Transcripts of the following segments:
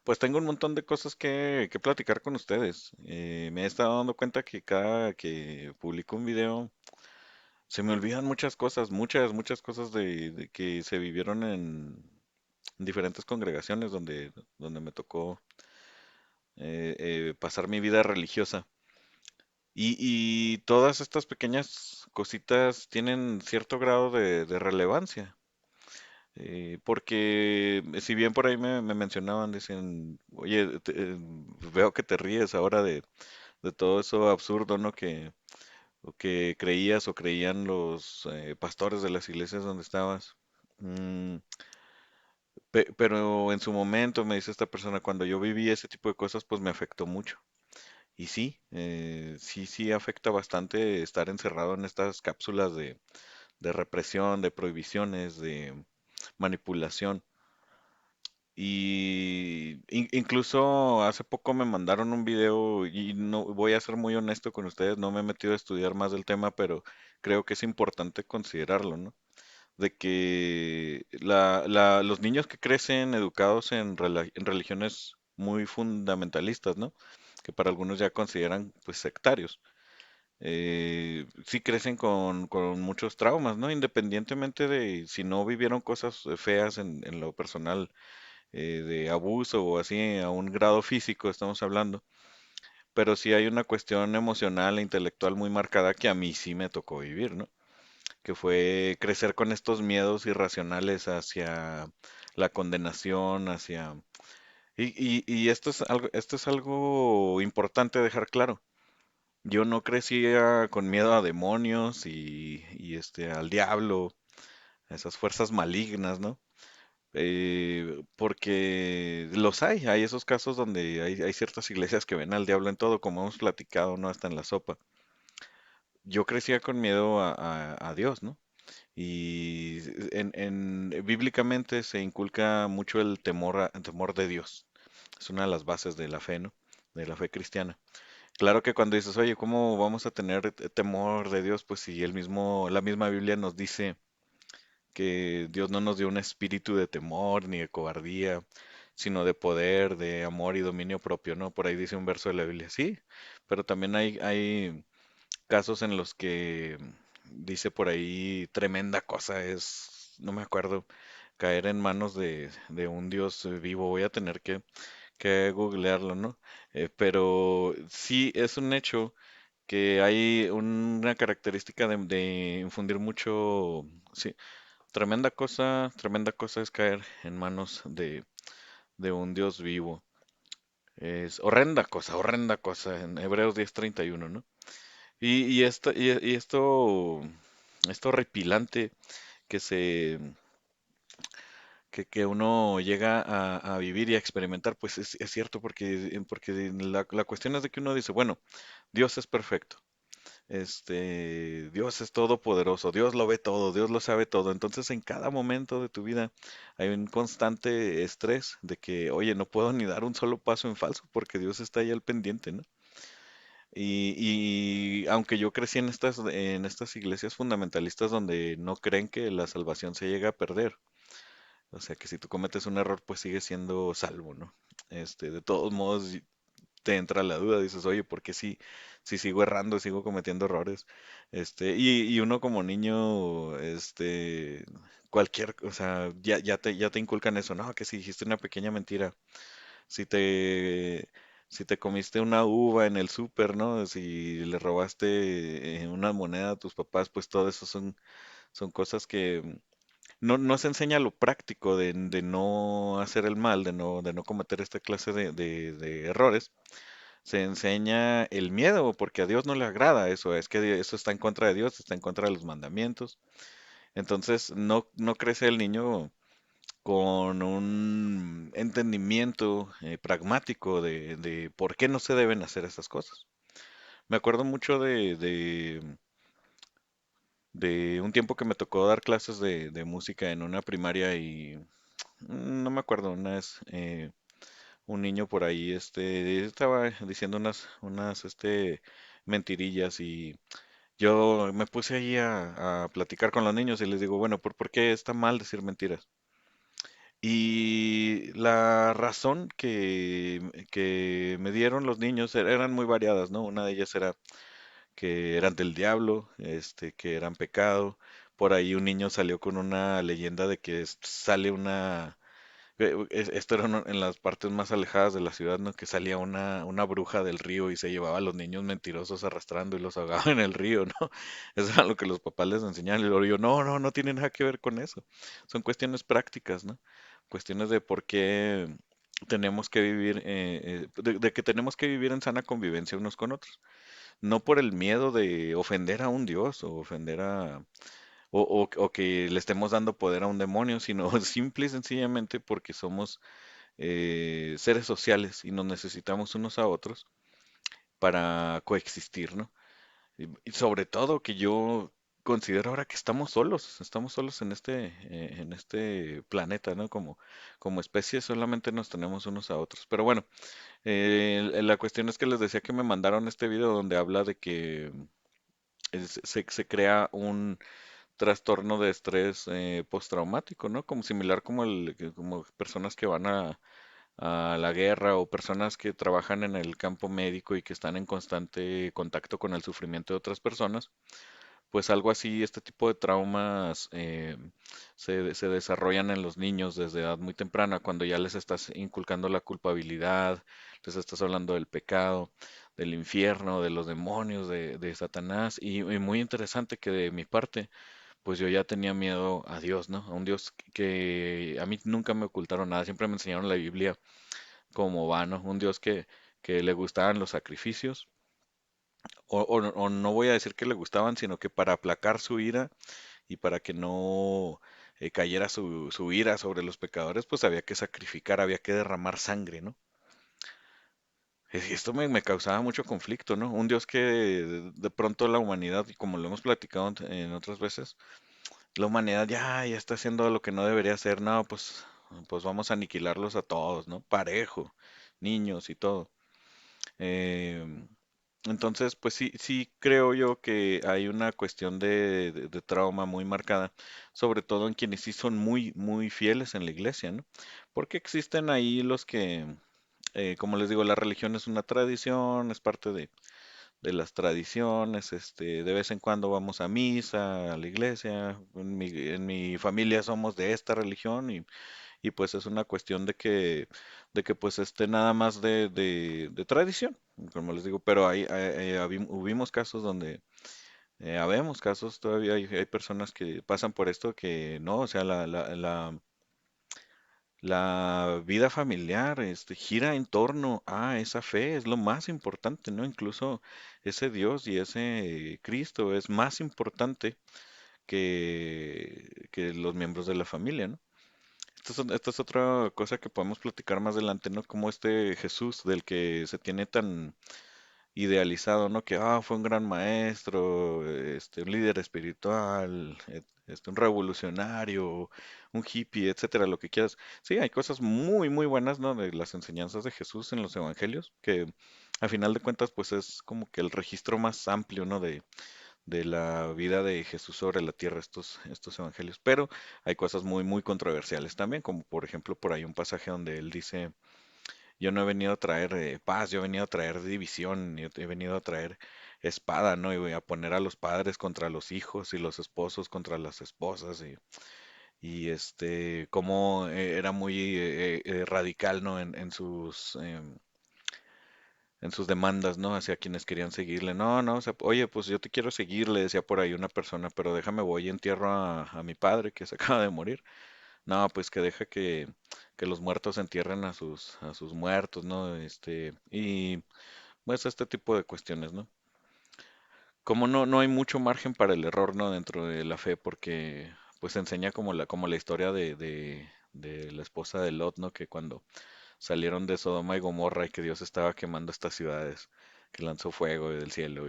Pues tengo un montón de cosas que platicar con ustedes. Me he estado dando cuenta que cada que publico un video se me olvidan muchas cosas, muchas cosas de que se vivieron en diferentes congregaciones donde me tocó pasar mi vida religiosa. Y todas estas pequeñas cositas tienen cierto grado de relevancia. Porque si bien por ahí me mencionaban, dicen, oye, veo que te ríes ahora de todo eso absurdo, ¿no? O que creías o creían los pastores de las iglesias donde estabas. Mm, pero en su momento, me dice esta persona, cuando yo viví ese tipo de cosas, pues me afectó mucho. Y sí, sí afecta bastante estar encerrado en estas cápsulas de represión, de prohibiciones, de manipulación. Y incluso hace poco me mandaron un video y no voy a ser muy honesto con ustedes, no me he metido a estudiar más del tema, pero creo que es importante considerarlo, ¿no? De que los niños que crecen educados en religiones muy fundamentalistas, ¿no? Que para algunos ya consideran pues sectarios, sí crecen con muchos traumas, ¿no? Independientemente de si no vivieron cosas feas en lo personal, de abuso o así a un grado físico estamos hablando, pero sí hay una cuestión emocional e intelectual muy marcada que a mí sí me tocó vivir, ¿no? Que fue crecer con estos miedos irracionales hacia la condenación, hacia... Y esto es algo importante dejar claro. Yo no crecía con miedo a demonios y al diablo, a esas fuerzas malignas, ¿no? Porque hay esos casos donde hay ciertas iglesias que ven al diablo en todo, como hemos platicado, ¿no? Hasta en la sopa. Yo crecía con miedo a Dios, ¿no? Y bíblicamente se inculca mucho el temor de Dios. Es una de las bases de la fe, ¿no? De la fe cristiana. Claro que cuando dices, oye, ¿cómo vamos a tener temor de Dios? Pues si la misma Biblia nos dice que Dios no nos dio un espíritu de temor ni de cobardía, sino de poder, de amor y dominio propio, ¿no? Por ahí dice un verso de la Biblia, sí, pero también hay casos en los que dice por ahí tremenda cosa es, no me acuerdo, caer en manos de un Dios vivo. Voy a tener que googlearlo, ¿no? Pero sí es un hecho que hay una característica de infundir mucho, sí, tremenda cosa es caer en manos de un Dios vivo. Es horrenda cosa, en Hebreos 10:31, ¿no? Y esto horripilante que se, que uno llega a vivir y a experimentar, pues es cierto, porque la cuestión es de que uno dice, bueno, Dios es perfecto. Dios es todopoderoso, Dios lo ve todo, Dios lo sabe todo. Entonces, en cada momento de tu vida hay un constante estrés de que, oye, no puedo ni dar un solo paso en falso porque Dios está ahí al pendiente, ¿no? Y aunque yo crecí en estas iglesias fundamentalistas donde no creen que la salvación se llega a perder, o sea que si tú cometes un error, pues sigues siendo salvo, ¿no? De todos modos, te entra la duda, dices, oye, ¿por qué si sigo errando, sigo cometiendo errores? Y uno como niño, o sea, ya te inculcan eso, ¿no? Que si dijiste una pequeña mentira, si te, si te comiste una uva en el súper, ¿no? Si le robaste una moneda a tus papás, pues todo eso son cosas que no se enseña lo práctico de no hacer el mal, de no cometer esta clase de errores. Se enseña el miedo, porque a Dios no le agrada eso, es que eso está en contra de Dios, está en contra de los mandamientos. Entonces no crece el niño con un entendimiento pragmático de por qué no se deben hacer esas cosas. Me acuerdo mucho de un tiempo que me tocó dar clases de música en una primaria y no me acuerdo, una vez un niño por ahí estaba diciendo unas mentirillas y yo me puse ahí a platicar con los niños y les digo, bueno, ¿por qué está mal decir mentiras? Y la razón que me dieron los niños eran muy variadas, ¿no? Una de ellas era que eran del diablo, que eran pecado. Por ahí un niño salió con una leyenda de que sale una esto era en las partes más alejadas de la ciudad, ¿no? Que salía una bruja del río y se llevaba a los niños mentirosos arrastrando y los ahogaba en el río, ¿no? Eso era lo que los papás les enseñaban. Y luego yo, no, no, no tiene nada que ver con eso. Son cuestiones prácticas, ¿no? Cuestiones de por qué tenemos que vivir, de que tenemos que vivir en sana convivencia unos con otros. No por el miedo de ofender a un Dios o ofender o que le estemos dando poder a un demonio, sino simple y sencillamente porque somos seres sociales y nos necesitamos unos a otros para coexistir, ¿no? Y sobre todo que yo considero ahora que estamos solos en este planeta, ¿no? Como especie solamente nos tenemos unos a otros. Pero bueno, la cuestión es que les decía que me mandaron este video donde habla de que se crea un trastorno de estrés postraumático, ¿no? Como similar como personas que van a la guerra o personas que trabajan en el campo médico y que están en constante contacto con el sufrimiento de otras personas, pues algo así, este tipo de traumas se desarrollan en los niños desde edad muy temprana, cuando ya les estás inculcando la culpabilidad, les estás hablando del pecado, del infierno, de los demonios, de Satanás, y muy interesante que de mi parte, pues yo ya tenía miedo a Dios, ¿no? A un Dios que a mí nunca me ocultaron nada, siempre me enseñaron la Biblia como va, ¿no? Un Dios que le gustaban los sacrificios, o no voy a decir que le gustaban, sino que para aplacar su ira y para que no cayera su ira sobre los pecadores, pues había que sacrificar, había que derramar sangre, ¿no? Y esto me causaba mucho conflicto, ¿no? Un Dios que de pronto la humanidad, y como lo hemos platicado en otras veces, la humanidad ya está haciendo lo que no debería hacer, no, pues vamos a aniquilarlos a todos, ¿no? Parejo, niños y todo. Em, entonces, pues sí creo yo que hay una cuestión de trauma muy marcada, sobre todo en quienes sí son muy fieles en la iglesia, ¿no? Porque existen ahí los que, como les digo, la religión es una tradición, es parte de las tradiciones, de vez en cuando vamos a misa, a la iglesia, en mi familia somos de esta religión y pues es una cuestión de que pues nada más de tradición, como les digo, pero hubimos casos donde, habemos casos, todavía hay personas que pasan por esto que no, o sea, la vida familiar gira en torno a esa fe, es lo más importante, ¿no? Incluso ese Dios y ese Cristo es más importante que los miembros de la familia, ¿no? Esta es otra cosa que podemos platicar más adelante, ¿no? Como este Jesús del que se tiene tan idealizado, ¿no? Que fue un gran maestro, un líder espiritual, un revolucionario, un hippie, etcétera, lo que quieras. Sí, hay cosas muy buenas, ¿no? De las enseñanzas de Jesús en los evangelios, que a final de cuentas, pues es como que el registro más amplio, ¿no? De la vida de Jesús sobre la tierra, estos evangelios. Pero hay cosas muy controversiales también, como por ejemplo por ahí un pasaje donde él dice, yo no he venido a traer paz, yo he venido a traer división, yo he venido a traer espada, ¿no? Y voy a poner a los padres contra los hijos y los esposos contra las esposas y cómo era muy radical, ¿no? En sus demandas, ¿no? Hacia quienes querían seguirle. No, no, o sea, oye, pues yo te quiero seguir, le decía por ahí una persona, pero déjame, voy y entierro a mi padre que se acaba de morir. No, pues que deja que los muertos entierren a sus muertos, ¿no? Y pues este tipo de cuestiones, ¿no? Como no hay mucho margen para el error, ¿no? Dentro de la fe, porque pues enseña como la historia de la esposa de Lot, ¿no? Que cuando salieron de Sodoma y Gomorra y que Dios estaba quemando estas ciudades, que lanzó fuego del cielo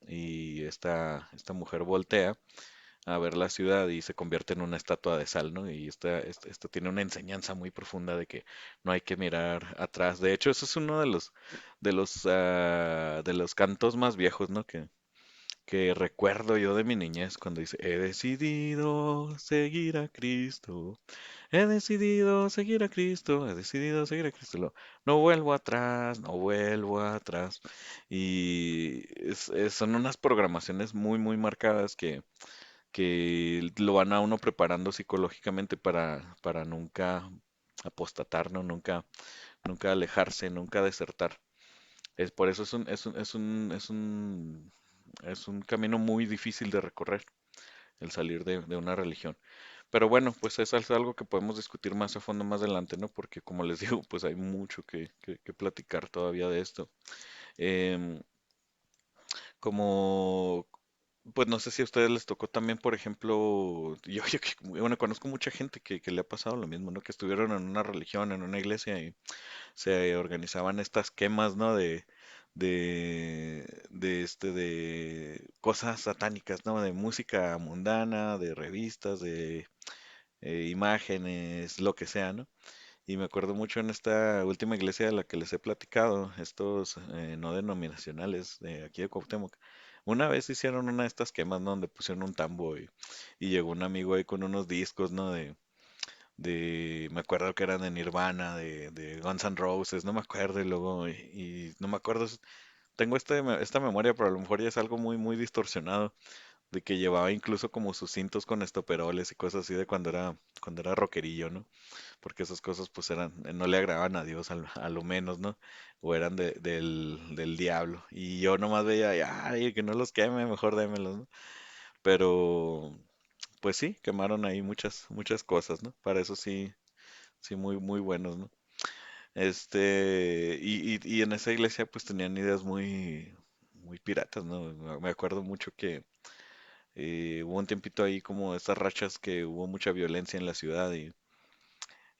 y esta mujer voltea a ver la ciudad y se convierte en una estatua de sal, ¿no? Y esto tiene una enseñanza muy profunda de que no hay que mirar atrás. De hecho, eso es uno de los cantos más viejos, ¿no? que recuerdo yo de mi niñez cuando dice, he decidido seguir a Cristo, he decidido seguir a Cristo. No vuelvo atrás, no vuelvo atrás. Y son unas programaciones muy, muy marcadas que lo van a uno preparando psicológicamente para nunca apostatar, ¿no? Nunca alejarse, nunca desertar. Es por eso es un camino muy difícil de recorrer, el salir de una religión. Pero bueno, pues es algo que podemos discutir más a fondo más adelante, ¿no? Porque como les digo, pues hay mucho que platicar todavía de esto. Em, como, pues no sé si a ustedes les tocó también, por ejemplo, bueno, conozco mucha gente que le ha pasado lo mismo, ¿no? Que estuvieron en una religión, en una iglesia y se organizaban estas quemas, ¿no? De cosas satánicas, ¿no? De música mundana, de revistas, de imágenes, lo que sea, ¿no? Y me acuerdo mucho en esta última iglesia de la que les he platicado, estos no denominacionales de aquí de Cuauhtémoc. Una vez hicieron una de estas quemas, ¿no? Donde pusieron un tambo y llegó un amigo ahí con unos discos, ¿no? Me acuerdo que eran de Nirvana, de Guns N' Roses, no me acuerdo, y luego, y no me acuerdo, tengo esta memoria, pero a lo mejor ya es algo muy, muy distorsionado, de que llevaba incluso como sus cintos con estoperoles y cosas así de cuando era rockerillo, ¿no? Porque esas cosas pues no le agradaban a Dios a lo menos, ¿no? O eran del diablo. Y yo nomás veía, ay, que no los queme, mejor démelos, ¿no? Pero, pues sí, quemaron ahí muchas, muchas cosas, ¿no? Para eso sí, sí, muy, muy buenos, ¿no? Y en esa iglesia pues tenían ideas muy, muy piratas, ¿no? Me acuerdo mucho que hubo un tiempito ahí como estas rachas que hubo mucha violencia en la ciudad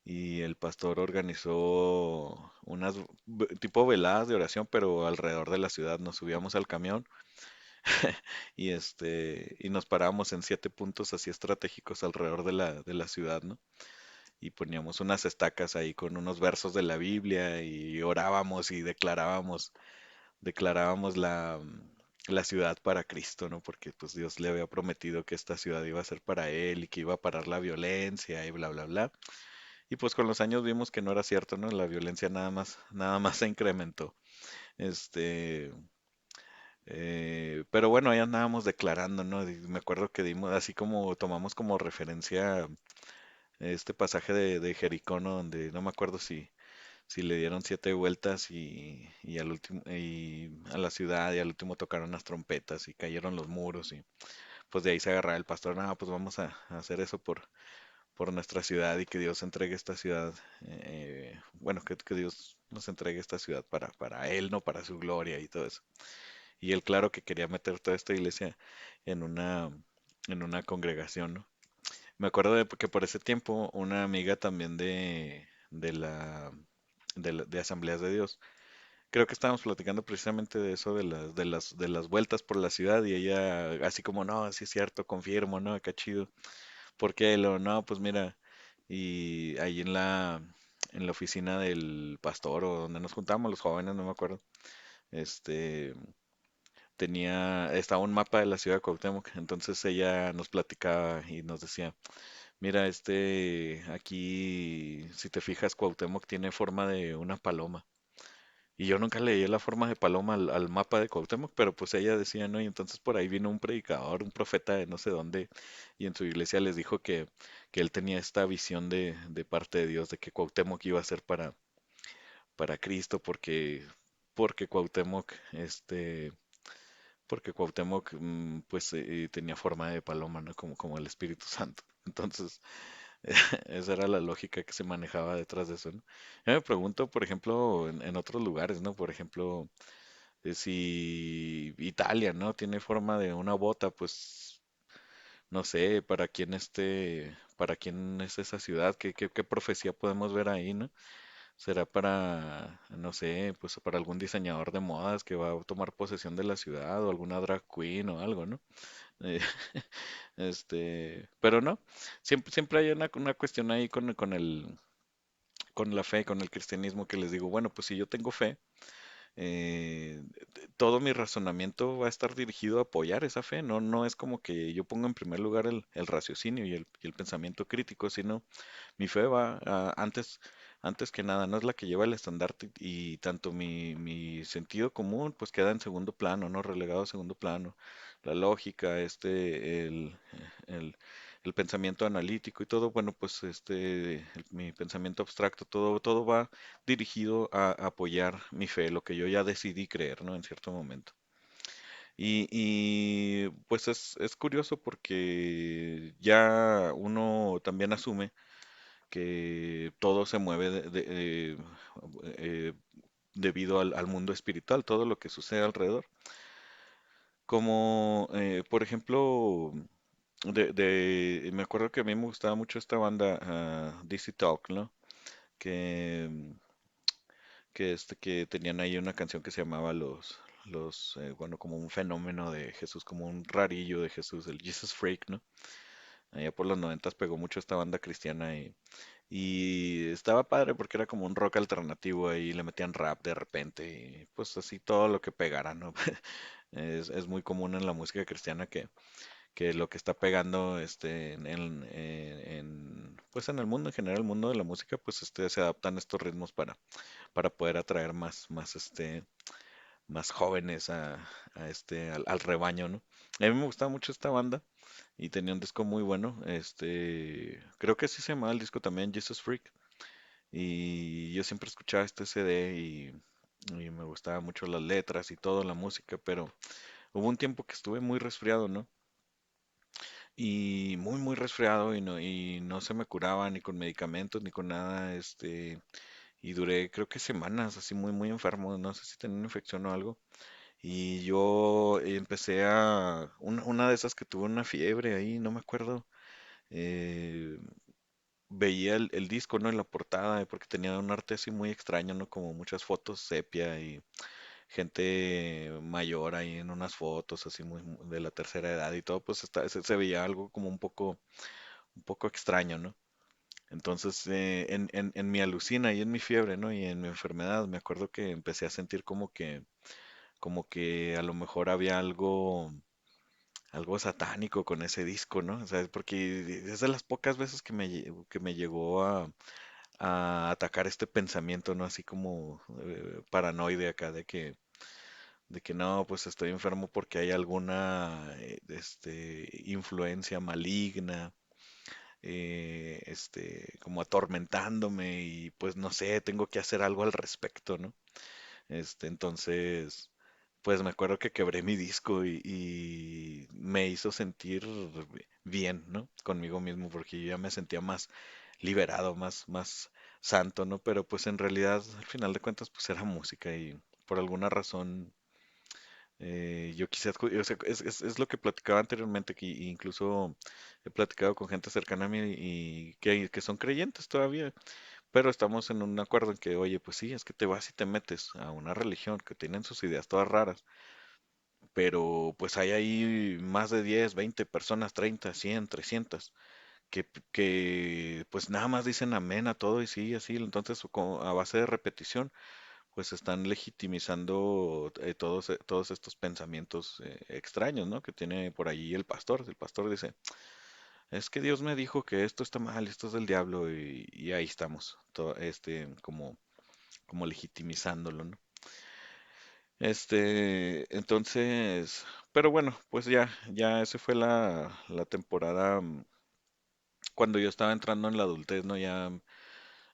y el pastor organizó unas tipo veladas de oración, pero alrededor de la ciudad. Nos subíamos al camión y nos parábamos en 7 puntos así estratégicos alrededor de la ciudad, ¿no? Y poníamos unas estacas ahí con unos versos de la Biblia y orábamos y declarábamos la ciudad para Cristo, ¿no? Porque pues Dios le había prometido que esta ciudad iba a ser para él y que iba a parar la violencia y bla, bla, bla. Y pues con los años vimos que no era cierto, ¿no? La violencia nada más se incrementó. Este, pero bueno, ahí andábamos declarando, ¿no? Y me acuerdo que dimos, así como tomamos como referencia este pasaje de Jericó, ¿no? Donde no me acuerdo si le dieron 7 vueltas y al último, y a la ciudad y al último tocaron las trompetas y cayeron los muros y pues de ahí se agarraba el pastor, nada, pues vamos a hacer eso por nuestra ciudad y que Dios entregue esta ciudad, bueno, que Dios nos entregue esta ciudad para Él, no para su gloria y todo eso. Y él, claro, que quería meter toda esta iglesia en en una congregación, ¿no? Me acuerdo de que por ese tiempo una amiga también de Asambleas de Dios, creo que estábamos platicando precisamente de eso, de las vueltas por la ciudad y ella así como, no, sí es cierto, confirmo, ¿no? Qué chido. ¿Por qué? No, pues mira, y ahí en la oficina del pastor o donde nos juntamos los jóvenes, no me acuerdo, este, estaba un mapa de la ciudad de Cuauhtémoc, entonces ella nos platicaba y nos decía, mira, aquí, si te fijas, Cuauhtémoc tiene forma de una paloma. Y yo nunca leí la forma de paloma al mapa de Cuauhtémoc, pero pues ella decía, ¿no? Y entonces por ahí vino un predicador, un profeta de no sé dónde, y en su iglesia les dijo que él tenía esta visión de parte de Dios, de que Cuauhtémoc iba a ser para Cristo, porque Cuauhtémoc, porque Cuauhtémoc, pues tenía forma de paloma, ¿no? Como el Espíritu Santo. Entonces, esa era la lógica que se manejaba detrás de eso, ¿no? Yo me pregunto, por ejemplo, en otros lugares, ¿no? Por ejemplo, si Italia, ¿no? Tiene forma de una bota, pues no sé, para quién es esa ciudad, qué profecía podemos ver ahí, ¿no? Será para, no sé, pues para algún diseñador de modas que va a tomar posesión de la ciudad o alguna drag queen o algo, ¿no? Eh, pero no, siempre hay una cuestión ahí con la fe, con el cristianismo que les digo, bueno, pues si yo tengo fe, todo mi razonamiento va a estar dirigido a apoyar esa fe. No, no es como que yo ponga en primer lugar el raciocinio y el pensamiento crítico, sino mi fe va antes que nada, no es la que lleva el estandarte y tanto mi sentido común pues queda en segundo plano, ¿no? Relegado a segundo plano. La lógica, el, el pensamiento analítico y todo, bueno, pues mi pensamiento abstracto, todo va dirigido a apoyar mi fe, lo que yo ya decidí creer, ¿no? En cierto momento. Pues es curioso porque ya uno también asume que todo se mueve eh, debido al mundo espiritual, todo lo que sucede alrededor. Como, por ejemplo, me acuerdo que a mí me gustaba mucho esta banda, DC Talk, ¿no? Que, que tenían ahí una canción que se llamaba bueno, como un fenómeno de Jesús, como un rarillo de Jesús, el Jesus Freak, ¿no? Allá por los noventas pegó mucho esta banda cristiana y estaba padre porque era como un rock alternativo ahí, le metían rap de repente y pues así todo lo que pegara, ¿no? Es muy común en la música cristiana que lo que está pegando pues en el mundo en general, el mundo de la música, pues se adaptan estos ritmos para poder atraer más jóvenes al rebaño, ¿no? A mí me gustaba mucho esta banda y tenía un disco muy bueno, creo que así se llamaba el disco también, Jesus Freak. Y yo siempre escuchaba este CD y me gustaban mucho las letras y todo, la música, pero hubo un tiempo que estuve muy resfriado, ¿no? Y muy resfriado y no se me curaba ni con medicamentos ni con nada, y duré creo que semanas así muy enfermo, no sé si tenía una infección o algo. Y yo empecé una de esas que tuvo una fiebre ahí, no me acuerdo, eh, veía el disco, ¿no? En la portada, porque tenía un arte así muy extraño, ¿no? Como muchas fotos sepia y gente mayor ahí en unas fotos así de la tercera edad y todo, pues se veía algo como un poco extraño, ¿no? Entonces, en mi alucina y en mi fiebre, ¿no? Y en mi enfermedad, me acuerdo que empecé a sentir como que a lo mejor había algo satánico con ese disco, ¿no? O sea, porque es de las pocas veces que me llegó a atacar este pensamiento, ¿no? Así como paranoide acá de que no, pues estoy enfermo porque hay alguna influencia maligna, como atormentándome y pues no sé, tengo que hacer algo al respecto, ¿no? Entonces, pues me acuerdo que quebré mi disco y me hizo sentir bien, ¿no? Conmigo mismo porque yo ya me sentía más liberado, más santo, ¿no? Pero pues en realidad, al final de cuentas, pues era música y por alguna razón yo quizás, o sea, es lo que platicaba anteriormente, que incluso he platicado con gente cercana a mí y que son creyentes todavía, pero estamos en un acuerdo en que, oye, pues sí, es que te vas y te metes a una religión que tienen sus ideas todas raras, pero pues hay ahí más de 10 20 personas, 30 100 300 que pues nada más dicen amén a todo y sí, así, entonces a base de repetición pues están legitimizando todos estos pensamientos extraños, ¿no? Que tiene por ahí el pastor. El pastor dice, es que Dios me dijo que esto está mal, esto es del diablo y ahí estamos, como legitimizándolo, ¿no? Entonces, pero bueno, pues ya esa fue la temporada cuando yo estaba entrando en la adultez, ¿no?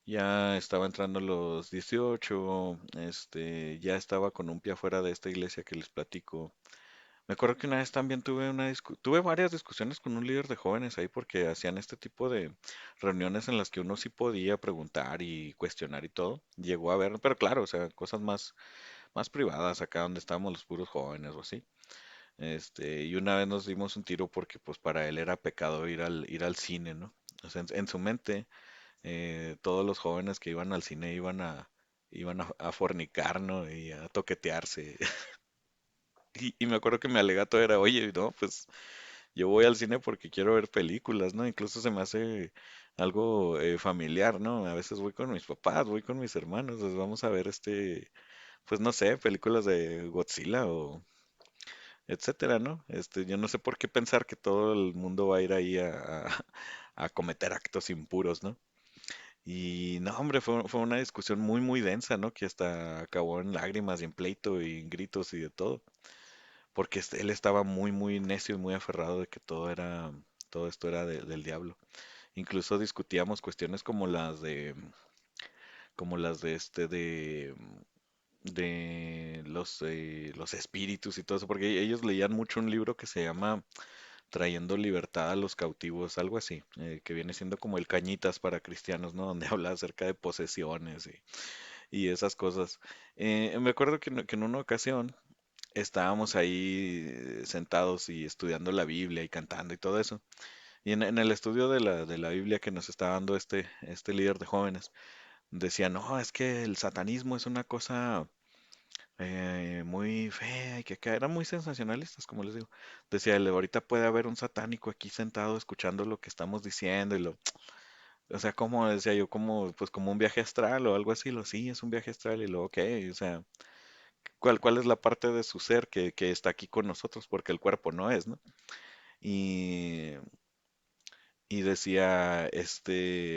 Ya estaba entrando a los 18, ya estaba con un pie afuera de esta iglesia que les platico. Me acuerdo que una vez también tuve varias discusiones con un líder de jóvenes ahí porque hacían este tipo de reuniones en las que uno sí podía preguntar y cuestionar y todo. Llegó a ver, pero claro, o sea, cosas más privadas acá donde estábamos los puros jóvenes o así. Y una vez nos dimos un tiro porque pues para él era pecado ir al cine, ¿no? O sea, en su mente todos los jóvenes que iban al cine iban a fornicar, ¿no? Y a toquetearse. Y me acuerdo que mi alegato era, oye, no, pues yo voy al cine porque quiero ver películas, ¿no? Incluso se me hace algo familiar, ¿no? A veces voy con mis papás, voy con mis hermanos, pues vamos a ver pues no sé, películas de Godzilla o etcétera, ¿no? Yo no sé por qué pensar que todo el mundo va a ir ahí a cometer actos impuros, ¿no? Y no, hombre, fue una discusión muy, muy densa, ¿no? Que hasta acabó en lágrimas y en pleito y en gritos y de todo. Porque él estaba muy, muy necio y muy aferrado de que todo esto era del diablo. Incluso discutíamos cuestiones como las de de los espíritus y todo eso, porque ellos leían mucho un libro que se llama Trayendo libertad a los cautivos, algo así, que viene siendo como el Cañitas para cristianos, ¿no? Donde habla acerca de posesiones y esas cosas. Me acuerdo que en una ocasión estábamos ahí sentados y estudiando la Biblia y cantando y todo eso. Y en el estudio de la Biblia que nos está dando este líder de jóvenes, decía, no, es que el satanismo es una cosa muy fea y que eran muy sensacionalistas, como les digo. Decía, él, ahorita puede haber un satánico aquí sentado escuchando lo que estamos diciendo y o sea, como decía yo, como, pues como un viaje astral o algo así, sí, es un viaje astral y lo, ok, o sea, ¿cuál es la parte de su ser que está aquí con nosotros? Porque el cuerpo no es, ¿no? Y, y decía,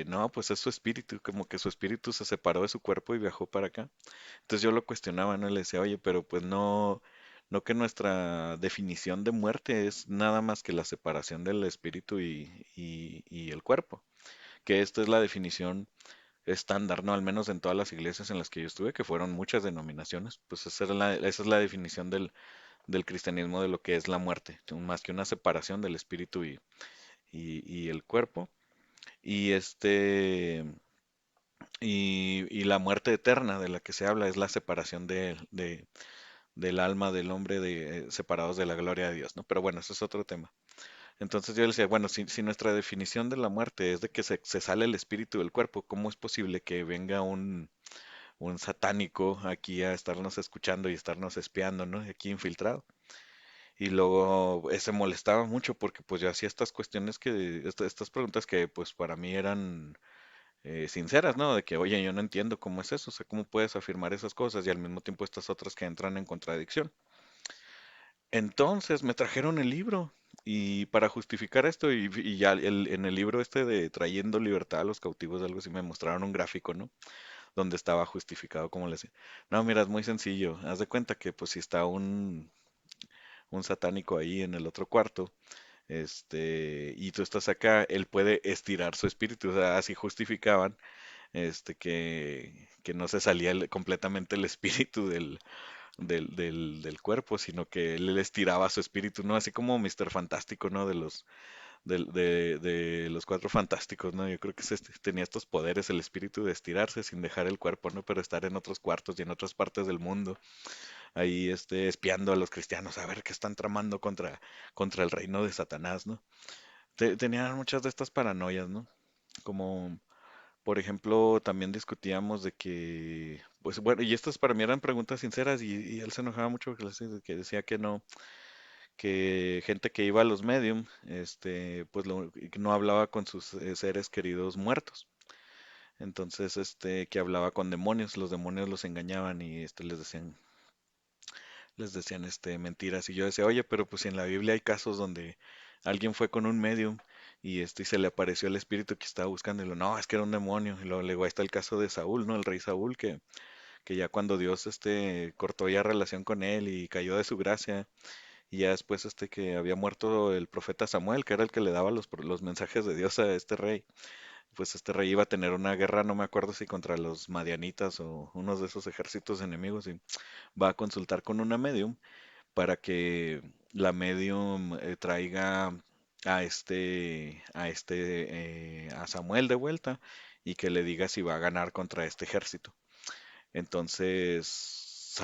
no, pues es su espíritu, como que su espíritu se separó de su cuerpo y viajó para acá. Entonces yo lo cuestionaba, ¿no? Le decía, oye, pero pues no que nuestra definición de muerte es nada más que la separación del espíritu y el cuerpo, que esta es la definición estándar, ¿no? Al menos en todas las iglesias en las que yo estuve, que fueron muchas denominaciones, pues esa es la definición del cristianismo de lo que es la muerte, más que una separación del espíritu y el cuerpo. Y y la muerte eterna de la que se habla es la separación del alma del hombre separados de la gloria de Dios, ¿no? Pero bueno, eso es otro tema. Entonces yo le decía, bueno, si nuestra definición de la muerte es de que se sale el espíritu del cuerpo, ¿cómo es posible que venga un satánico aquí a estarnos escuchando y estarnos espiando, ¿no? Aquí infiltrado. Y luego se molestaba mucho porque pues yo hacía estas cuestiones estas preguntas que pues para mí eran sinceras, ¿no? De que, oye, yo no entiendo cómo es eso, o sea, cómo puedes afirmar esas cosas y al mismo tiempo estas otras que entran en contradicción. Entonces me trajeron el libro y para justificar esto y ya en el libro de Trayendo Libertad a los Cautivos, algo así, me mostraron un gráfico, ¿no? Donde estaba justificado como le decía. No, mira, es muy sencillo. Haz de cuenta que pues si está un satánico ahí en el otro cuarto, y tú estás acá, él puede estirar su espíritu, o sea, así justificaban, que no se salía completamente el espíritu del cuerpo, sino que él les tiraba su espíritu, ¿no? Así como Mr. Fantástico, ¿no? De los Cuatro Fantásticos, ¿no? Yo creo que tenía estos poderes, el espíritu de estirarse sin dejar el cuerpo, ¿no? Pero estar en otros cuartos y en otras partes del mundo, ahí espiando a los cristianos, a ver qué están tramando contra el reino de Satanás, ¿no? Tenían muchas de estas paranoias, ¿no? Como por ejemplo, también discutíamos de que, pues bueno, y estas para mí eran preguntas sinceras y él se enojaba mucho porque, que decía que no, que gente que iba a los medium, pues que no hablaba con sus seres queridos muertos. Entonces, que hablaba con demonios, los demonios los engañaban y les decían mentiras. Y yo decía, oye, pero pues en la Biblia hay casos donde alguien fue con un medium y se le apareció el espíritu que estaba buscando y lo, no, es que era un demonio. Y luego le digo, ahí está el caso de Saúl, ¿no? El rey Saúl, que ya cuando Dios cortó ya relación con él y cayó de su gracia, y ya después que había muerto el profeta Samuel, que era el que le daba los mensajes de Dios a este rey, pues este rey iba a tener una guerra, no me acuerdo si contra los madianitas o unos de esos ejércitos enemigos, y va a consultar con una medium para que la medium traiga a Samuel de vuelta y que le diga si va a ganar contra este ejército. Entonces,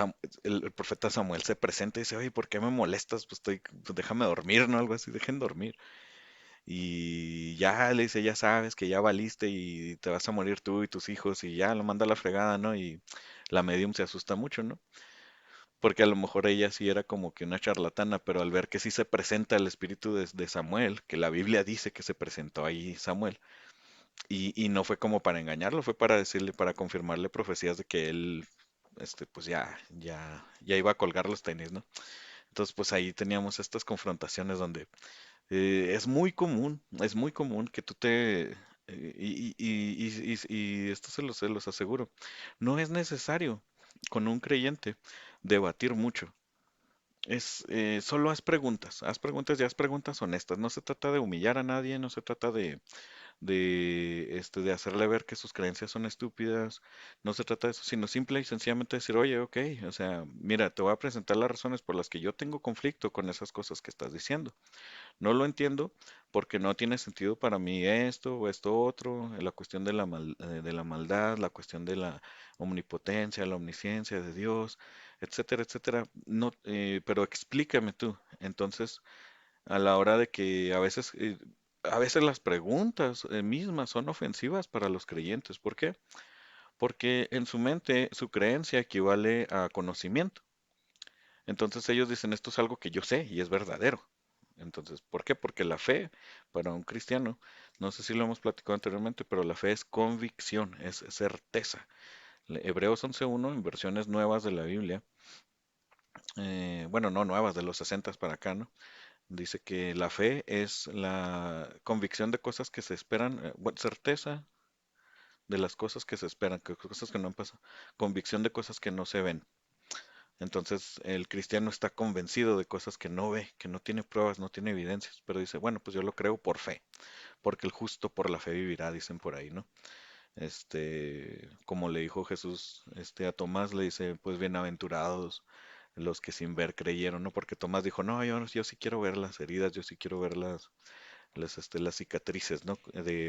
el profeta Samuel se presenta y dice, oye, ¿por qué me molestas? Pues déjame dormir, ¿no? Algo así, dejen dormir. Y ya le dice, ya sabes que ya valiste y te vas a morir tú y tus hijos y ya lo manda a la fregada, ¿no? Y la medium se asusta mucho, ¿no? Porque a lo mejor ella sí era como que una charlatana, pero al ver que sí se presenta el espíritu de Samuel, que la Biblia dice que se presentó ahí Samuel, y no fue como para engañarlo, fue para decirle, para confirmarle profecías de que él pues ya iba a colgar los tenis, ¿no? Entonces, pues ahí teníamos estas confrontaciones donde es muy común que tú y esto se los aseguro, no es necesario con un creyente debatir mucho. Solo haz preguntas y haz preguntas honestas. No se trata de humillar a nadie, no se trata de hacerle ver que sus creencias son estúpidas, no se trata de eso, sino simple y sencillamente decir, oye, ok, o sea, mira, te voy a presentar las razones por las que yo tengo conflicto con esas cosas que estás diciendo. No lo entiendo porque no tiene sentido para mí esto o esto otro, la cuestión de la maldad, la cuestión de la omnipotencia, la omnisciencia de Dios, etcétera, etcétera. No, pero explícame tú. Entonces, a la hora de que a veces las preguntas mismas son ofensivas para los creyentes. ¿Por qué? Porque en su mente su creencia equivale a conocimiento. Entonces ellos dicen, esto es algo que yo sé y es verdadero. Entonces, ¿por qué? Porque la fe para un cristiano, no sé si lo hemos platicado anteriormente, pero la fe es convicción, es certeza. Hebreos 11.1, en versiones nuevas de la Biblia, bueno, no nuevas, de los 60 para acá, ¿no? Dice que la fe es la convicción de cosas que se esperan, certeza de las cosas que se esperan, que cosas que no han pasado, convicción de cosas que no se ven. Entonces el cristiano está convencido de cosas que no ve, que no tiene pruebas, no tiene evidencias, pero dice, bueno, pues yo lo creo por fe, porque el justo por la fe vivirá, dicen por ahí, ¿no? Como le dijo Jesús, a Tomás le dice, pues bienaventurados los que sin ver creyeron, ¿no? Porque Tomás dijo, no, yo sí quiero ver las heridas, yo sí quiero ver las cicatrices, ¿no?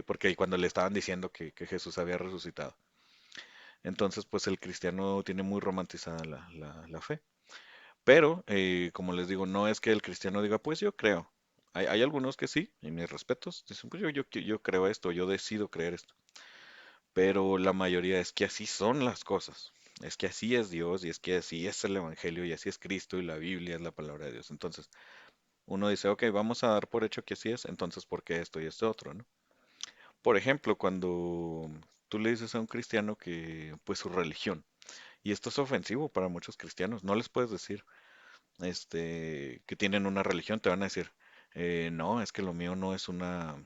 Porque cuando le estaban diciendo que Jesús había resucitado. Entonces, pues el cristiano tiene muy romantizada la fe. Pero, como les digo, no es que el cristiano diga, pues yo creo. Hay algunos que sí, y mis respetos, dicen, pues yo creo esto, yo decido creer esto. Pero la mayoría es que así son las cosas. Es que así es Dios, y es que así es el Evangelio, y así es Cristo, y la Biblia es la palabra de Dios. Entonces, uno dice, ok, vamos a dar por hecho que así es, entonces, ¿por qué esto y esto otro, no? Por ejemplo, cuando tú le dices a un cristiano que, pues, su religión, y esto es ofensivo para muchos cristianos, no les puedes decir, que tienen una religión, te van a decir, no, es que lo mío no es una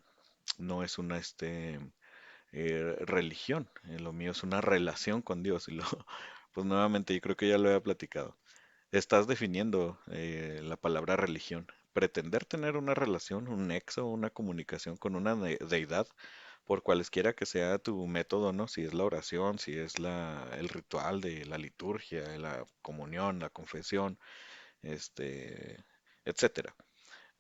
religión, lo mío es una relación con Dios. Pues nuevamente, yo creo que ya lo he platicado. Estás definiendo la palabra religión. Pretender tener una relación, un nexo, una comunicación con una deidad, por cualesquiera que sea tu método, ¿no? Si es la oración, si es el ritual de la liturgia, la comunión, la confesión, este, etcétera,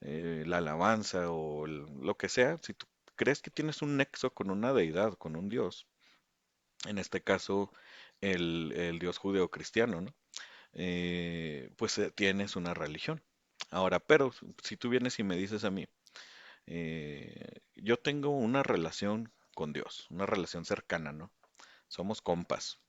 la alabanza o lo que sea, si tú crees que tienes un nexo con una deidad, con un Dios, en este caso el Dios judeo-cristiano, ¿no? Pues tienes una religión. Ahora, pero si tú vienes y me dices a mí, yo tengo una relación con Dios, una relación cercana, ¿no? Somos compas.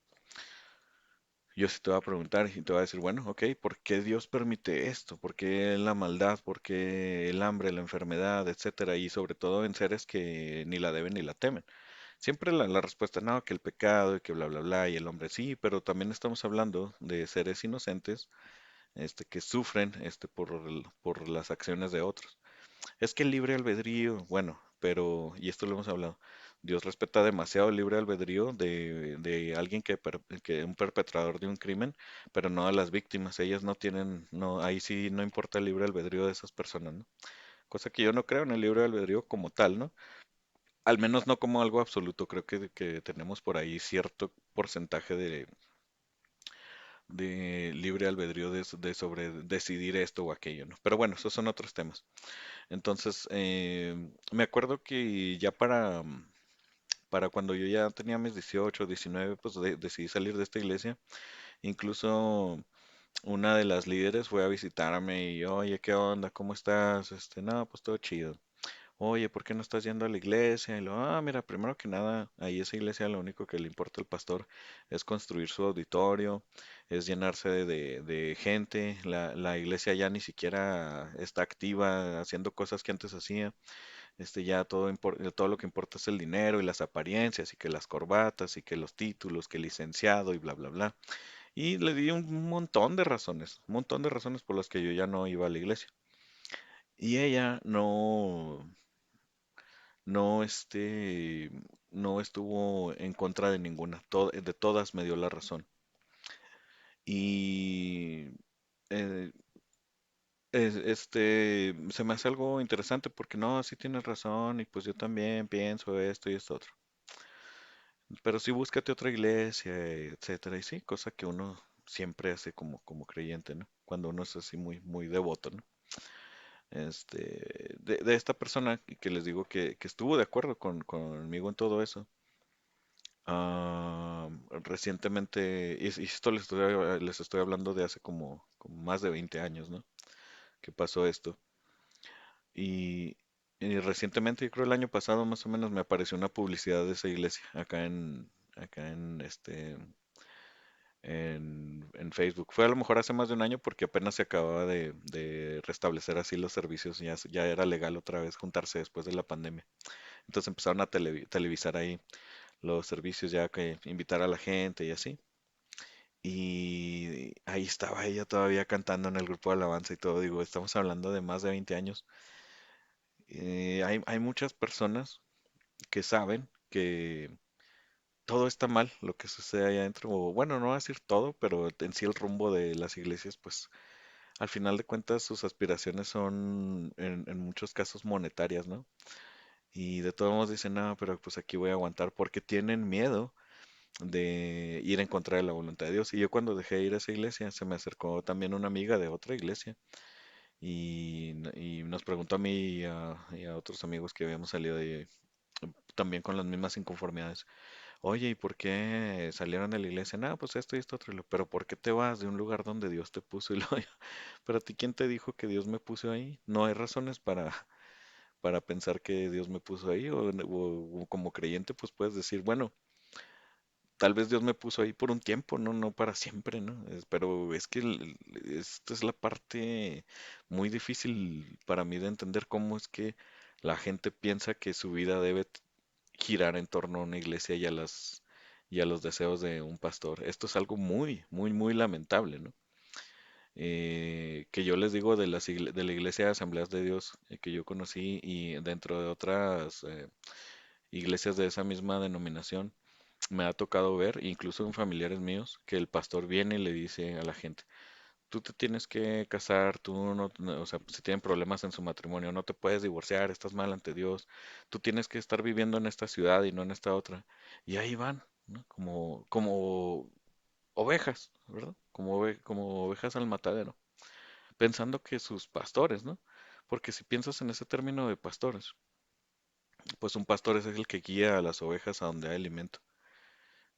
Yo sí te voy a preguntar y te voy a decir, bueno, ok, ¿por qué Dios permite esto? ¿Por qué la maldad? ¿Por qué el hambre, la enfermedad, etcétera? Y sobre todo en seres que ni la deben ni la temen. Siempre la respuesta, no, que el pecado y que bla, bla, bla, y el hombre sí, pero también estamos hablando de seres inocentes, que sufren, por las acciones de otros. Es que el libre albedrío, bueno, pero, y esto lo hemos hablado, Dios respeta demasiado el libre albedrío de alguien que un perpetrador de un crimen, pero no a las víctimas. Ellas no tienen, no, ahí sí no importa el libre albedrío de esas personas, ¿no? Cosa que yo no creo en el libre albedrío como tal, ¿no? Al menos no como algo absoluto. Creo que tenemos por ahí cierto porcentaje de libre albedrío de sobre decidir esto o aquello, ¿no? Pero bueno, esos son otros temas. Entonces, me acuerdo que ya para cuando yo ya tenía mis 18, 19, pues decidí salir de esta iglesia. Incluso una de las líderes fue a visitarme y, oye, ¿qué onda? ¿Cómo estás? No, pues todo chido. Oye, ¿por qué no estás yendo a la iglesia? Mira, primero que nada, ahí esa iglesia lo único que le importa al pastor es construir su auditorio, es llenarse de gente. La iglesia ya ni siquiera está activa haciendo cosas que antes hacía. Ya todo lo que importa es el dinero y las apariencias y que las corbatas y que los títulos, que el licenciado y bla, bla, bla. Y le di un montón de razones por las que yo ya no iba a la iglesia. Y ella no, no estuvo en contra de ninguna, de todas me dio la razón. Y eh, se me hace algo interesante porque no, sí tienes razón y pues yo también pienso esto y esto otro. Pero sí búscate otra iglesia, etcétera. Y sí, cosa que uno siempre hace como creyente, ¿no? Cuando uno es así muy devoto, ¿no? De esta persona que les digo que estuvo de acuerdo conmigo en todo eso. Recientemente, y esto les estoy hablando de hace como más de 20 años, ¿no? Que pasó esto. Y, y recientemente, yo creo el año pasado más o menos, me apareció una publicidad de esa iglesia acá en Facebook. Fue a lo mejor hace más de un año porque apenas se acababa de restablecer así los servicios, ya era legal otra vez juntarse después de la pandemia. Entonces empezaron a televisar ahí los servicios, ya que invitar a la gente y así. Y ahí estaba ella todavía cantando en el grupo de alabanza y todo. Digo, estamos hablando de más de 20 años. Hay muchas personas que saben que todo está mal, lo que sucede allá adentro. O bueno, no voy a decir todo, pero en sí el rumbo de las iglesias, pues al final de cuentas sus aspiraciones son en muchos casos monetarias, ¿no? Y de todos modos dicen, no, pero pues aquí voy a aguantar porque tienen miedo de ir en contra de la voluntad de Dios. Y yo cuando dejé de ir a esa iglesia, se me acercó también una amiga de otra iglesia y nos preguntó a mí y a otros amigos que habíamos salido de ahí, también con las mismas inconformidades. Oye, ¿y por qué salieron de la iglesia? Nada, pues esto y esto otro. Y pero ¿por qué te vas de un lugar donde Dios te puso? Y luego yo, pero a ti, ¿quién te dijo que Dios me puso ahí? No hay razones para pensar que Dios me puso ahí. O como creyente, pues puedes decir, bueno, tal vez Dios me puso ahí por un tiempo, no para siempre, ¿no? Pero es que esta es la parte muy difícil para mí de entender cómo es que la gente piensa que su vida debe girar en torno a una iglesia y a los deseos de un pastor. Esto es algo muy lamentable, ¿no? Que yo les digo de la iglesia de Asambleas de Dios que yo conocí y dentro de otras iglesias de esa misma denominación me ha tocado ver, incluso en familiares míos, que el pastor viene y le dice a la gente, tú te tienes que casar, o sea, si tienen problemas en su matrimonio, no te puedes divorciar, estás mal ante Dios, tú tienes que estar viviendo en esta ciudad y no en esta otra. Y ahí van, ¿no? Como ovejas, ¿verdad? Como ovejas al matadero, pensando que sus pastores, ¿no? Porque si piensas en ese término de pastores, pues un pastor es el que guía a las ovejas a donde hay alimento.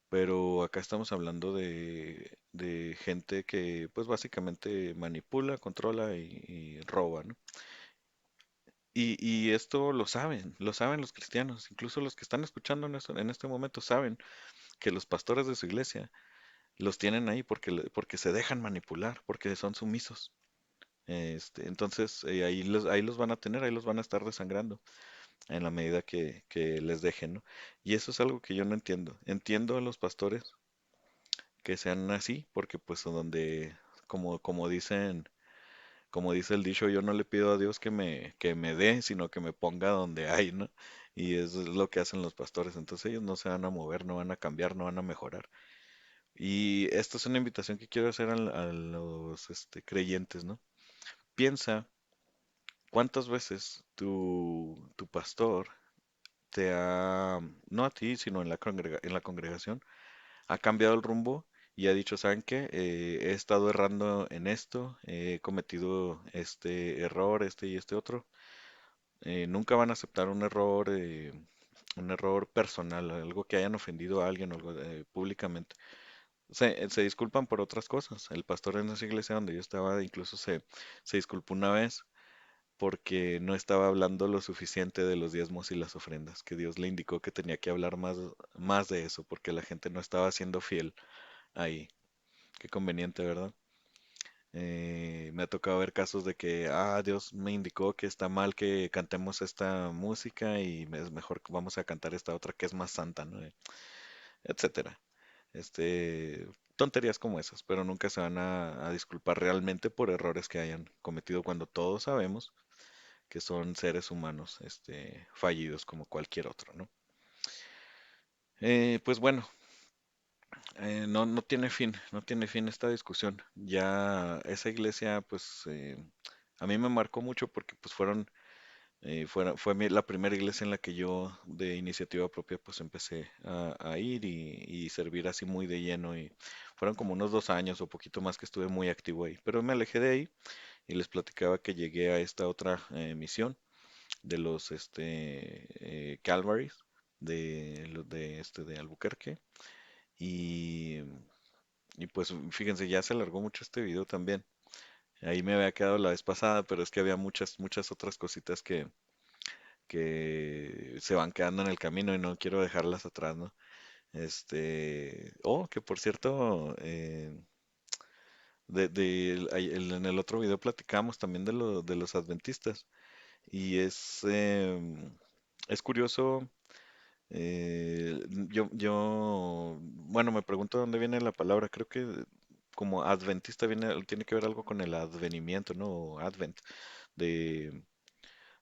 Pero acá estamos hablando de gente que pues básicamente manipula, controla y roba, ¿no? Y esto lo saben los cristianos, incluso los que están escuchando en este momento saben que los pastores de su iglesia los tienen ahí porque se dejan manipular, porque son sumisos. Entonces ahí los van a tener, ahí los van a estar desangrando en la medida que les dejen, ¿no? Y eso es algo que yo no entiendo. Entiendo a los pastores que sean así, porque pues como dicen, como dice el dicho, yo no le pido a Dios que me dé, sino que me ponga donde hay, ¿no? Y eso es lo que hacen los pastores. Entonces ellos no se van a mover, no van a cambiar, no van a mejorar. Y esta es una invitación que quiero hacer a los creyentes, ¿no? Piensa cuántas veces tu pastor no a ti, sino en la congregación, ha cambiado el rumbo y ha dicho, ¿saben qué? He estado errando en esto, he cometido este error, este y este otro. Nunca van a aceptar un error personal, algo que hayan ofendido a alguien o algo, públicamente. Se disculpan por otras cosas. El pastor en esa iglesia donde yo estaba incluso se disculpó una vez porque no estaba hablando lo suficiente de los diezmos y las ofrendas, que Dios le indicó que tenía que hablar más de eso, porque la gente no estaba siendo fiel ahí. Qué conveniente, ¿verdad? Me ha tocado ver casos de que, Dios me indicó que está mal que cantemos esta música y es mejor que vamos a cantar esta otra que es más santa, ¿no? Etcétera. Este, tonterías como esas, pero nunca se van a disculpar realmente por errores que hayan cometido cuando todos sabemos que son seres humanos, fallidos como cualquier otro, ¿no? Pues bueno, no tiene fin, no tiene fin esta discusión. Ya esa iglesia, pues, a mí me marcó mucho porque, pues, fue la primera iglesia en la que yo, de iniciativa propia, pues, empecé a ir y servir así muy de lleno. Y fueron como unos 2 años o poquito más que estuve muy activo ahí. Pero me alejé de ahí y les platicaba que llegué a esta otra misión de los Calvaries de Albuquerque. Y, y pues fíjense, ya se alargó mucho este video también. Ahí me había quedado la vez pasada, pero es que había muchas, muchas otras cositas que se van quedando en el camino y no quiero dejarlas atrás, ¿no? Que por cierto, en el otro video platicamos también de los adventistas y es curioso. Bueno, me pregunto dónde viene la palabra. Creo que como adventista tiene que ver algo con el advenimiento, ¿no? O Advent de,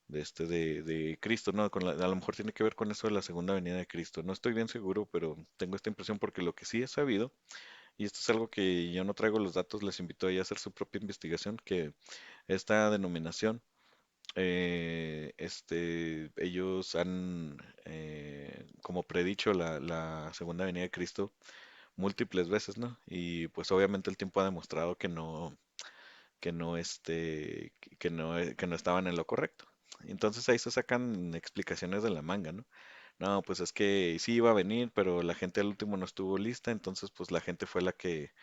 de Cristo, ¿no? A lo mejor tiene que ver con eso de la segunda venida de Cristo. No estoy bien seguro, pero tengo esta impresión porque lo que sí he sabido, y esto es algo que yo no traigo los datos, les invito ahí a hacer su propia investigación, que esta denominación, ellos han como predicho la segunda venida de Cristo múltiples veces, ¿no? Y pues obviamente el tiempo ha demostrado que no estaban en lo correcto. Entonces ahí se sacan explicaciones de la manga, ¿no? No, pues es que sí iba a venir, pero la gente al último no estuvo lista, entonces pues la gente fue la que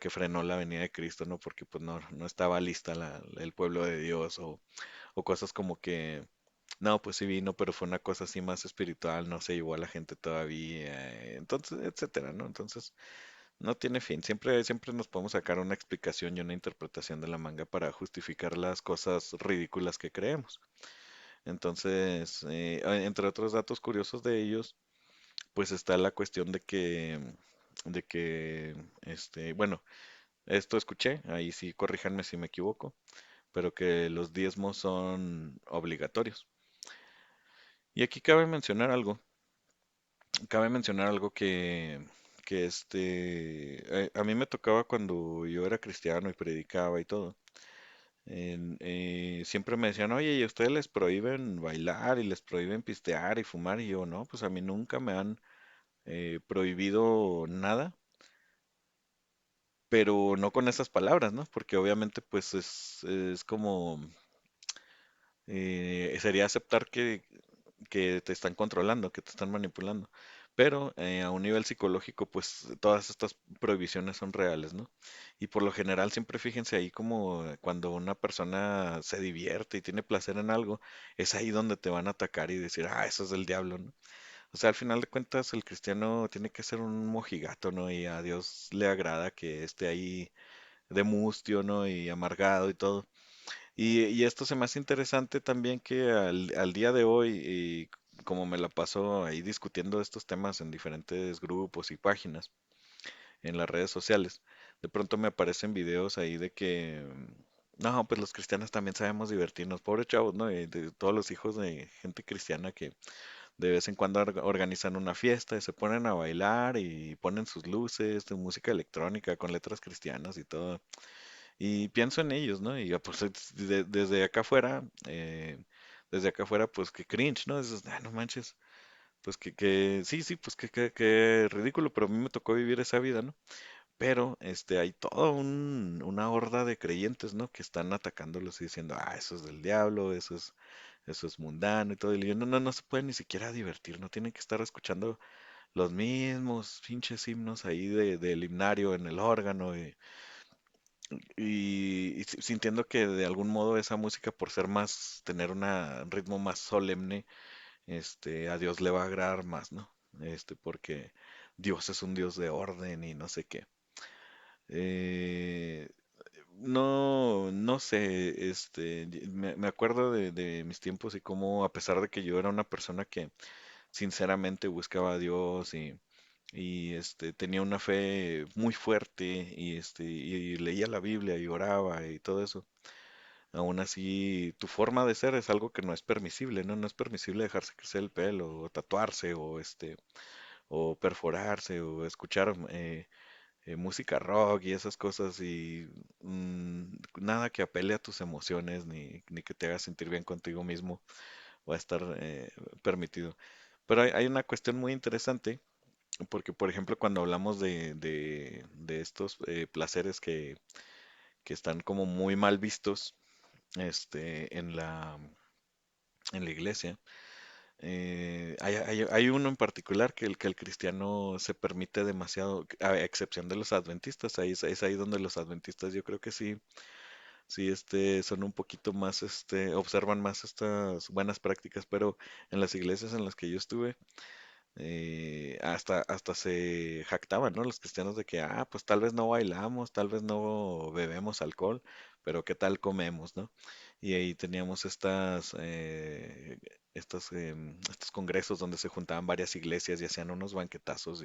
frenó la venida de Cristo, ¿no? Porque pues no estaba lista el pueblo de Dios o cosas como que, no, pues sí vino, pero fue una cosa así más espiritual, no se llevó a la gente todavía, entonces, etcétera, ¿no? Entonces, no tiene fin, siempre nos podemos sacar una explicación y una interpretación de la manga para justificar las cosas ridículas que creemos. Entonces, entre otros datos curiosos de ellos, pues está la cuestión bueno, esto escuché, ahí sí corríjanme si me equivoco, pero que los diezmos son obligatorios. Y aquí cabe mencionar algo que a mí me tocaba cuando yo era cristiano y predicaba y todo. Siempre me decían, oye, ¿y a ustedes les prohíben bailar y les prohíben pistear y fumar? Y yo, no, pues a mí nunca me han prohibido nada, pero no con esas palabras, ¿no? Porque obviamente pues es como, sería aceptar que te están controlando, que te están manipulando. Pero a un nivel psicológico, pues todas estas prohibiciones son reales, ¿no? Y por lo general, siempre fíjense ahí como cuando una persona se divierte y tiene placer en algo, es ahí donde te van a atacar y decir, ah, eso es del diablo, ¿no? O sea, al final de cuentas, el cristiano tiene que ser un mojigato, ¿no? Y a Dios le agrada que esté ahí de mustio, ¿no? Y amargado y todo. Y esto se me hace interesante también que al día de hoy, y como me la paso ahí discutiendo estos temas en diferentes grupos y páginas en las redes sociales, de pronto me aparecen videos ahí de que, no, pues los cristianos también sabemos divertirnos, pobres chavos, ¿no? Y de todos los hijos de gente cristiana que de vez en cuando organizan una fiesta y se ponen a bailar y ponen sus luces de música electrónica con letras cristianas y todo. Y pienso en ellos, ¿no? Y ya, pues desde acá afuera, pues que cringe, ¿no? Dices, "Ah, no manches, pues sí, sí, pues que ridículo, pero a mí me tocó vivir esa vida, ¿no? Pero hay toda una horda de creyentes, ¿no? Que están atacándolos y diciendo, ah, eso es del diablo, eso es mundano y todo. Y yo, no se puede ni siquiera divertir, no tienen que estar escuchando los mismos pinches himnos ahí del himnario en el órgano y sintiendo que de algún modo esa música, por tener un ritmo más solemne, a Dios le va a agradar más, ¿no? Porque Dios es un Dios de orden y no sé qué. Eh, no sé, me acuerdo de mis tiempos y cómo a pesar de que yo era una persona que sinceramente buscaba a Dios y tenía una fe muy fuerte y leía la Biblia y oraba y todo eso. Aún así, tu forma de ser es algo que no es permisible, ¿no? No es permisible dejarse crecer el pelo, o tatuarse, o perforarse, o escuchar música rock y esas cosas, y nada que apele a tus emociones, ni que te haga sentir bien contigo mismo, va a estar permitido. Pero hay una cuestión muy interesante, porque por ejemplo, cuando hablamos de estos placeres que están como muy mal vistos, en la iglesia. Hay uno en particular que el cristiano se permite demasiado, a excepción de los adventistas. Ahí es ahí donde los adventistas yo creo que sí, sí, son un poquito más, observan más estas buenas prácticas, pero en las iglesias en las que yo estuve, hasta se jactaban, ¿no? Los cristianos de que, pues tal vez no bailamos, tal vez no bebemos alcohol, pero qué tal comemos, ¿no? Y ahí teníamos estos congresos donde se juntaban varias iglesias y hacían unos banquetazos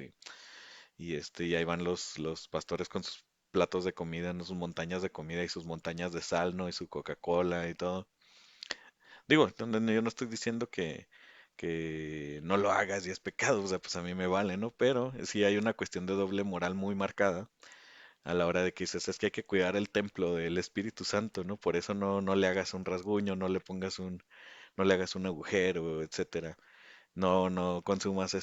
y ahí van los pastores con sus platos de comida, ¿no? Sus montañas de comida y sus montañas de sal, ¿no? Y su Coca-Cola y todo. Digo, yo no estoy diciendo que no lo hagas y es pecado, o sea, pues a mí me vale, ¿no? Pero sí hay una cuestión de doble moral muy marcada a la hora de que dices, es que hay que cuidar el templo del Espíritu Santo, ¿no? Por eso no le hagas un rasguño, no le hagas un agujero, etcétera. No consumas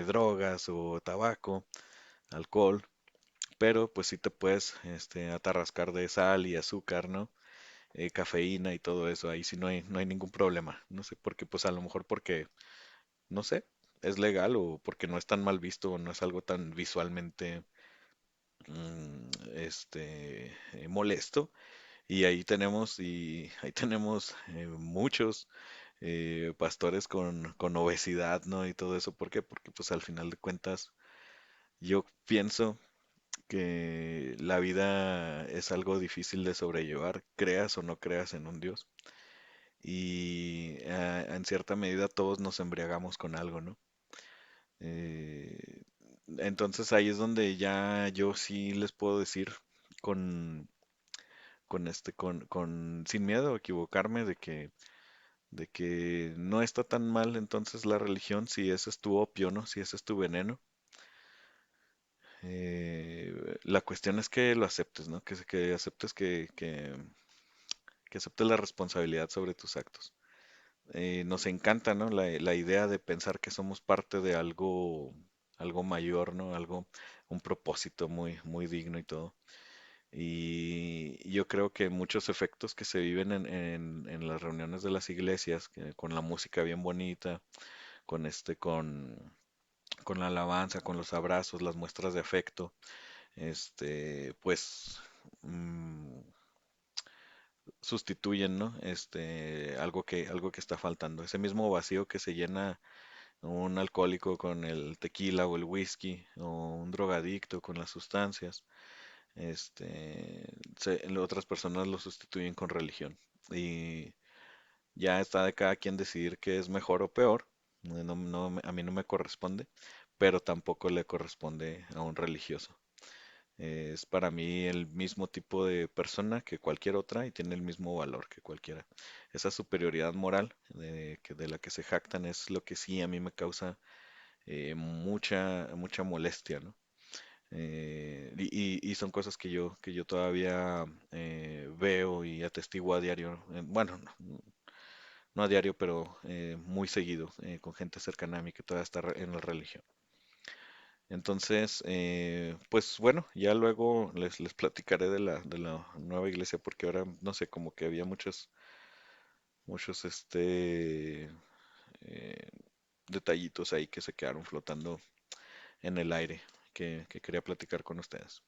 drogas o tabaco, alcohol, pero pues sí te puedes atarrascar de sal y azúcar, ¿no? Cafeína y todo eso, ahí sí no hay ningún problema. No sé por qué, pues a lo mejor porque, no sé, es legal o porque no es tan mal visto o no es algo tan visualmente molesto. Y ahí tenemos muchos pastores con obesidad, ¿no? Y todo eso. ¿Por qué? Porque pues al final de cuentas yo pienso que la vida es algo difícil de sobrellevar, creas o no creas en un Dios. Y en cierta medida todos nos embriagamos con algo, ¿no? Eh, entonces ahí es donde ya yo sí les puedo decir con, sin miedo a equivocarme de que no está tan mal entonces la religión si ese es tu opio, ¿no? Si ese es tu veneno. La cuestión es que lo aceptes, ¿no? Que aceptes que aceptes la responsabilidad sobre tus actos. Nos encanta, ¿no? La idea de pensar que somos parte de algo mayor, ¿no? Un propósito muy digno y todo. Y yo creo que muchos efectos que se viven en las reuniones de las iglesias, con la música bien bonita, con con la alabanza, con los abrazos, las muestras de afecto, pues mm, sustituyen, ¿no? Algo que está faltando. Ese mismo vacío que se llena un alcohólico con el tequila o el whisky, o un drogadicto con las sustancias, otras personas lo sustituyen con religión. Y ya está de cada quien decidir qué es mejor o peor. A mí no me corresponde, pero tampoco le corresponde a un religioso. Es para mí el mismo tipo de persona que cualquier otra y tiene el mismo valor que cualquiera. Esa superioridad moral de la que se jactan es lo que sí a mí me causa mucha molestia, ¿no? Y son cosas que yo todavía veo y atestiguo a diario. Bueno, no a diario, pero muy seguido, con gente cercana a mí que todavía está en la religión. Entonces, pues bueno, ya luego les platicaré de de la nueva iglesia, porque ahora no sé, como que había muchos eh, detallitos ahí que se quedaron flotando en el aire que quería platicar con ustedes.